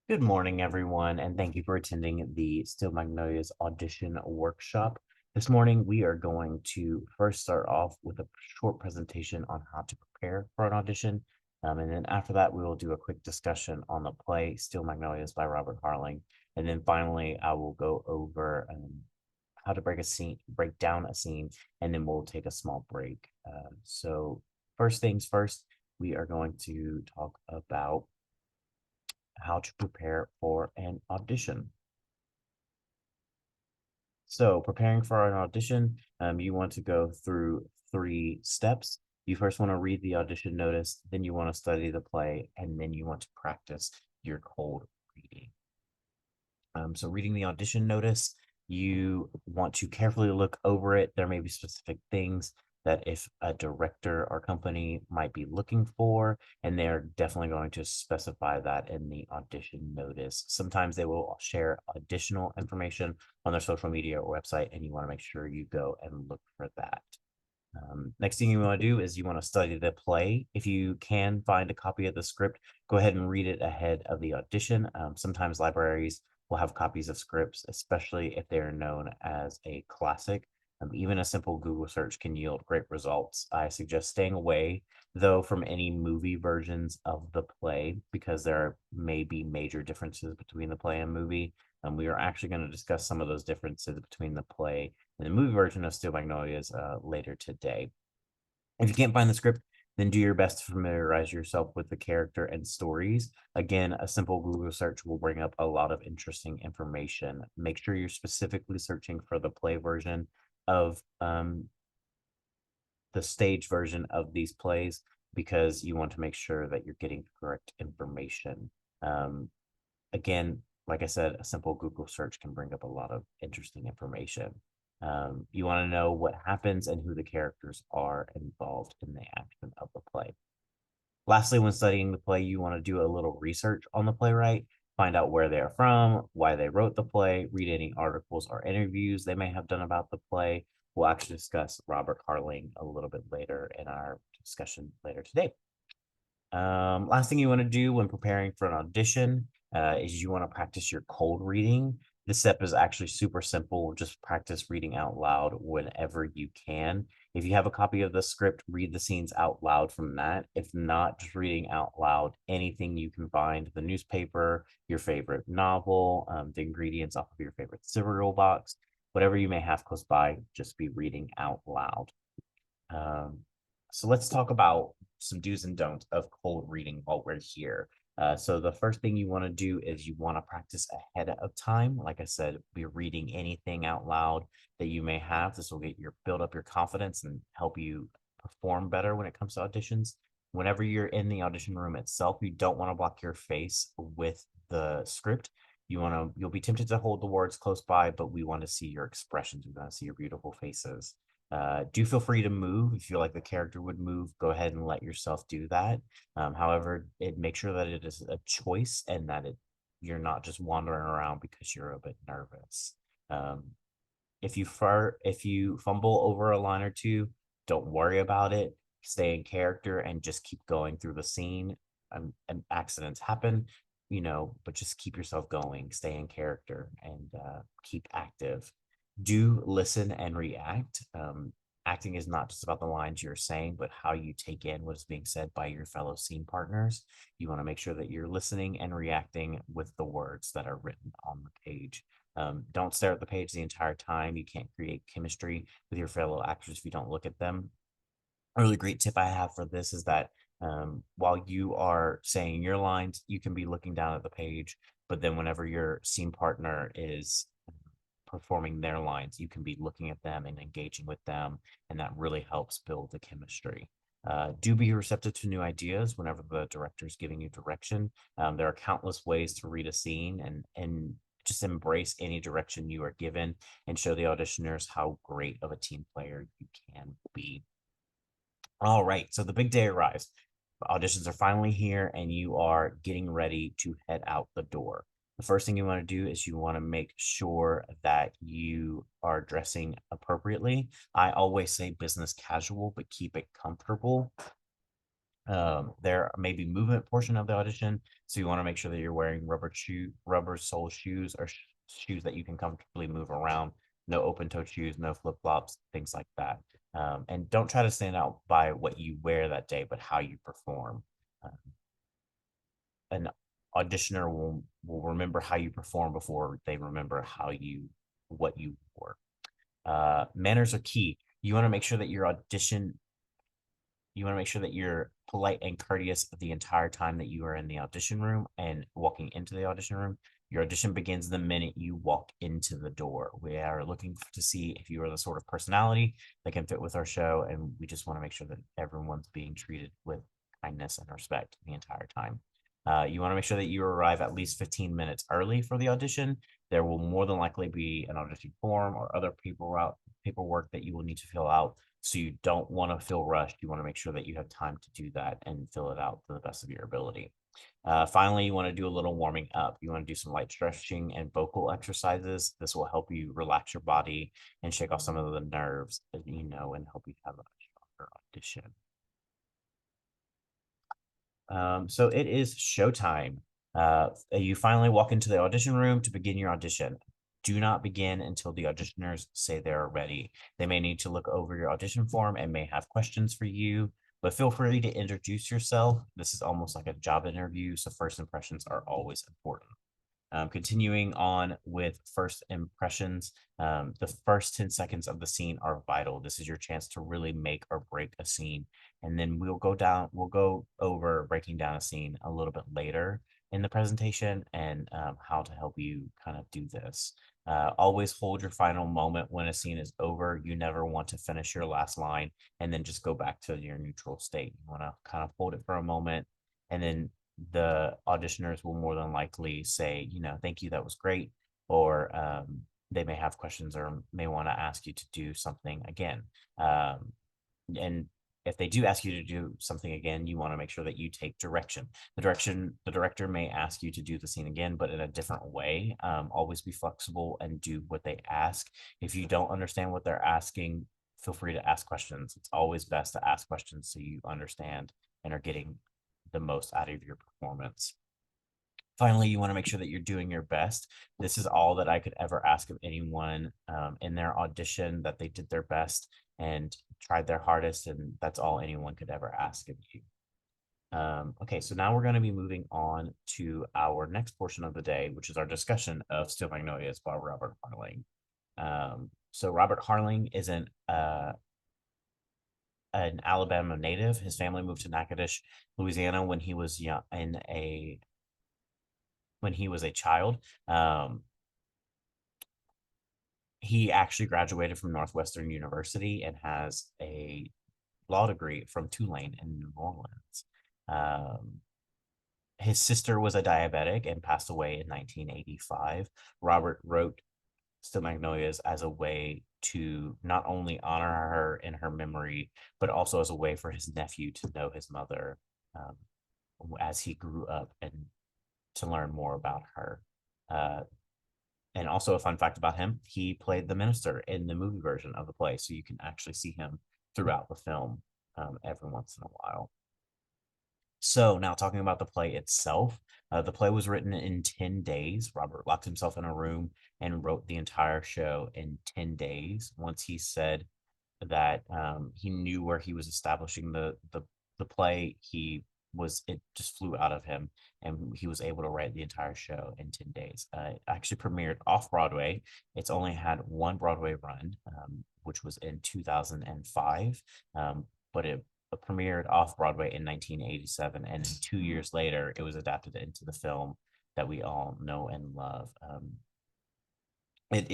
Good morning, everyone, and thank you for attending the Still Magnolias Audition Workshop. This morning, we are going to first start off with a short presentation on how to prepare for an audition. And then after that, we will do a quick discussion on the play Still Magnolias by Robert Harling. And then finally, I will go over how to break down a scene, and then we'll take a small break. So first things first, we are going to talk about how to prepare for an audition. So preparing for an audition, you want to go through 3 steps. You first want to read the audition notice, then you want to study the play, and then you want to practice your cold reading. So reading the audition notice, you want to carefully look over it. There may be specific things that if a director or company might be looking for, and they're definitely going to specify that in the audition notice. Sometimes they will share additional information on their social media or website, and you want to make sure you go and look for that. Next thing you want to do is you want to study the play. If you can find a copy of the script, go ahead and read it ahead of the audition. Sometimes libraries will have copies of scripts, especially if they're known as a classic. Even a simple Google search can yield great results. I suggest staying away, though, from any movie versions of the play because there may be major differences between the play and movie. We are actually going to discuss some of those differences between the play and the movie version of Steel Magnolias later today. If you can't find the script, then do your best to familiarize yourself with the character and stories. Again, a simple Google search will bring up a lot of interesting information. Make sure you're specifically searching for the play version of the stage version of these plays because you want to make sure that you're getting correct information. Um, Again, like I said, a simple Google search can bring up a lot of interesting information. You want to know what happens and who the characters are involved in the action of the play. Lastly, when studying the play, you want to do a little research on the playwright, find out where they're from, why they wrote the play, read any articles or interviews they may have done about the play. We'll actually discuss Robert Harling a little bit later in our discussion later today. Last thing you want to do when preparing for an audition is you want to practice your cold reading. This step is actually super simple. Just practice reading out loud whenever you can. If you have a copy of the script, read the scenes out loud from that. If not, just reading out loud anything you can find, the newspaper, your favorite novel, the ingredients off of your favorite cereal box, whatever you may have close by, just be reading out loud. Um, so let's talk about some do's and don'ts of cold reading while we're here. So the first thing you want to do is you want to practice ahead of time. Like I said, be reading anything out loud that you may have. This will get your build up your confidence and help you perform better when it comes to auditions. Whenever you're in the audition room itself, you don't want to block your face with the script. You'll be tempted to hold the words close by, but we want to see your expressions. We want to see your beautiful faces. Do feel free to move. If you feel like the character would move, go ahead and let yourself do that. However, make sure that it is a choice and that you're not just wandering around because you're a bit nervous. Um, if you fumble over a line or two, don't worry about it. Stay in character and just keep going through the scene. And accidents happen, but just keep yourself going, stay in character, and keep active. Do listen and react. Acting is not just about the lines you're saying, but how you take in what is being said by your fellow scene partners. You want to make sure that you're listening and reacting with the words that are written on the page. Don't stare at the page the entire time. You can't create chemistry with your fellow actors if you don't look at them. A really great tip I have for this is that while you are saying your lines, you can be looking down at the page, but then whenever your scene partner is performing their lines, you can be looking at them and engaging with them, and that really helps build the chemistry. Do be receptive to new ideas whenever the director is giving you direction. There are countless ways to read a scene and just embrace any direction you are given and show the auditioners how great of a team player you can be. All right, so the big day arrives. The auditions are finally here, and you are getting ready to head out the door. The first thing you want to do is you want to make sure that you are dressing appropriately. I always say business casual, but keep it comfortable. There may be movement portion of the audition, so you want to make sure that you're wearing rubber sole shoes or shoes that you can comfortably move around. No open toe shoes, no flip flops, things like that. And don't try to stand out by what you wear that day, but how you perform. Uh, an auditioner will remember how you perform before they remember what you wore. Manners are key. You want to make sure that you're polite and courteous the entire time that you are in the audition room and walking into the audition room. Your audition begins the minute you walk into the door. We are looking to see if you are the sort of personality that can fit with our show, and we just want to make sure that everyone's being treated with kindness and respect the entire time. You want to make sure that you arrive at least 15 minutes early for the audition. There will more than likely be an audition form or other paperwork that you will need to fill out. So you don't want to feel rushed. You want to make sure that you have time to do that and fill it out to the best of your ability. Finally, you want to do a little warming up. You want to do some light stretching and vocal exercises. This will help you relax your body and shake off some of the nerves, and help you have a stronger audition. So it is showtime. You finally walk into the audition room to begin your audition. Do not begin until the auditioners say they're ready. They may need to look over your audition form and may have questions for you, but feel free to introduce yourself. This is almost like a job interview, so first impressions are always important. Continuing on with first impressions, the first 10 seconds of the scene are vital. This is your chance to really make or break a scene. And then we'll go over breaking down a scene a little bit later in the presentation and how to help you kind of do this. Always hold your final moment when a scene is over. You never want to finish your last line and then just go back to your neutral state. You want to kind of hold it for a moment and then the auditioners will more than likely say, thank you, that was great. Or they may have questions or may want to ask you to do something again. And if they do ask you to do something again, you want to make sure that you take direction. The director may ask you to do the scene again, but in a different way. Always be flexible and do what they ask. If you don't understand what they're asking, feel free to ask questions. It's always best to ask questions so you understand and are getting the most out of your performance. Finally, you want to make sure that you're doing your best. This is all that I could ever ask of anyone in their audition, that they did their best and tried their hardest, and that's all anyone could ever ask of you. Okay, so now we're going to be moving on to our next portion of the day, which is our discussion of Steel Magnolias by Robert Harling. So Robert Harling is an Alabama native. His family moved to Natchitoches, Louisiana when he was young, when he was a child. He actually graduated from Northwestern University and has a law degree from Tulane in New Orleans. His sister was a diabetic and passed away in 1985. Robert wrote Still Magnolias as a way to not only honor her in her memory, but also as a way for his nephew to know his mother as he grew up and to learn more about her. And also a fun fact about him, he played the minister in the movie version of the play, so you can actually see him throughout the film every once in a while. So now talking about the play itself, the play was written in 10 days. Robert locked himself in a room and wrote the entire show in 10 days. Once he said that he knew where he was establishing the play, it just flew out of him and he was able to write the entire show in 10 days. It actually premiered off Broadway. It's only had one Broadway run, which was in 2005, but it premiered off Broadway in 1987, and 2 years later, it was adapted into the film that we all know and love. It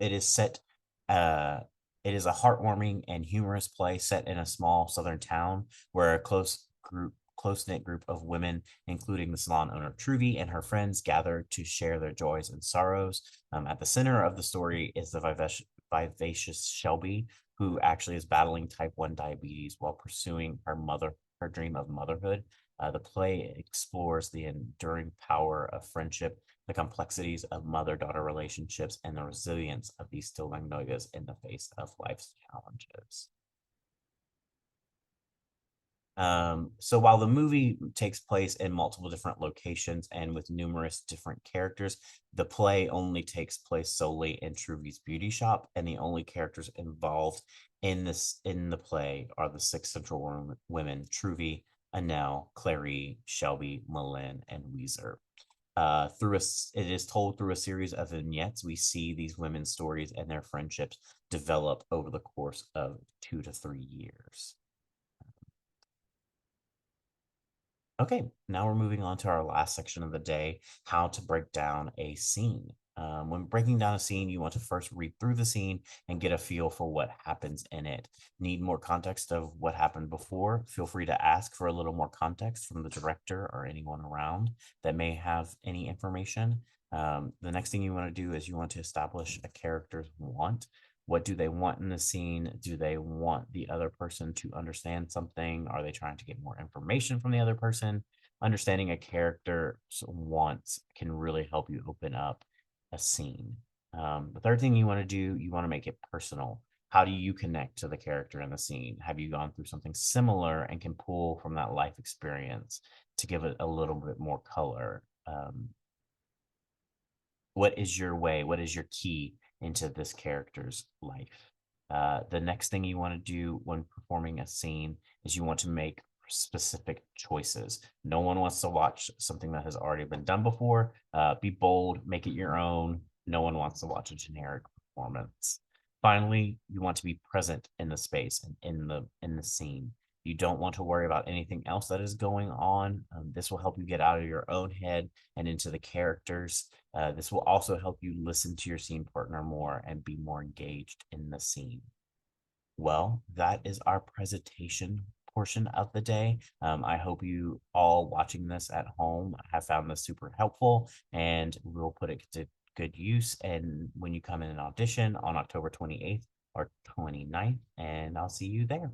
is set. It is a heartwarming and humorous play set in a small southern town where a close-knit group of women, including the salon owner Truvy and her friends, gather to share their joys and sorrows. At the center of the story is the vivacious Shelby, who actually is battling type 1 diabetes while pursuing her dream of motherhood. The play explores the enduring power of friendship, the complexities of mother-daughter relationships, and the resilience of these Still Magnolias in the face of life's challenges. So while the movie takes place in multiple different locations and with numerous different characters, the play only takes place solely in Truvy's beauty shop, and the only characters involved in the play are the six central women: Truvy, Annelle, Clary, Shelby, Malin, and Weezer. It is told through a series of vignettes. We see these women's stories and their friendships develop over the course of 2 to 3 years. Okay, now we're moving on to our last section of the day, how to break down a scene. When breaking down a scene, you want to first read through the scene and get a feel for what happens in it. Need more context of what happened before? Feel free to ask for a little more context from the director or anyone around that may have any information. The next thing you want to do is you want to establish a character's want. What do they want in the scene? Do they want the other person to understand something? Are they trying to get more information from the other person? Understanding a character's wants can really help you open up a scene. The third thing you want to do, you want to make it personal. How do you connect to the character in the scene? Have you gone through something similar and can pull from that life experience to give it a little bit more color? What is your way? What is your key into this character's life? The next thing you want to do when performing a scene is you want to make specific choices. No one wants to watch something that has already been done before. Be bold, make it your own. No one wants to watch a generic performance. Finally, you want to be present in the space and in the scene. You don't want to worry about anything else that is going on. This will help you get out of your own head and into the characters. This will also help you listen to your scene partner more and be more engaged in the scene. Well, that is our presentation portion of the day. I hope you all watching this at home have found this super helpful, and we'll put it to good use. And when you come in an audition on October 28th or 29th, and I'll see you there.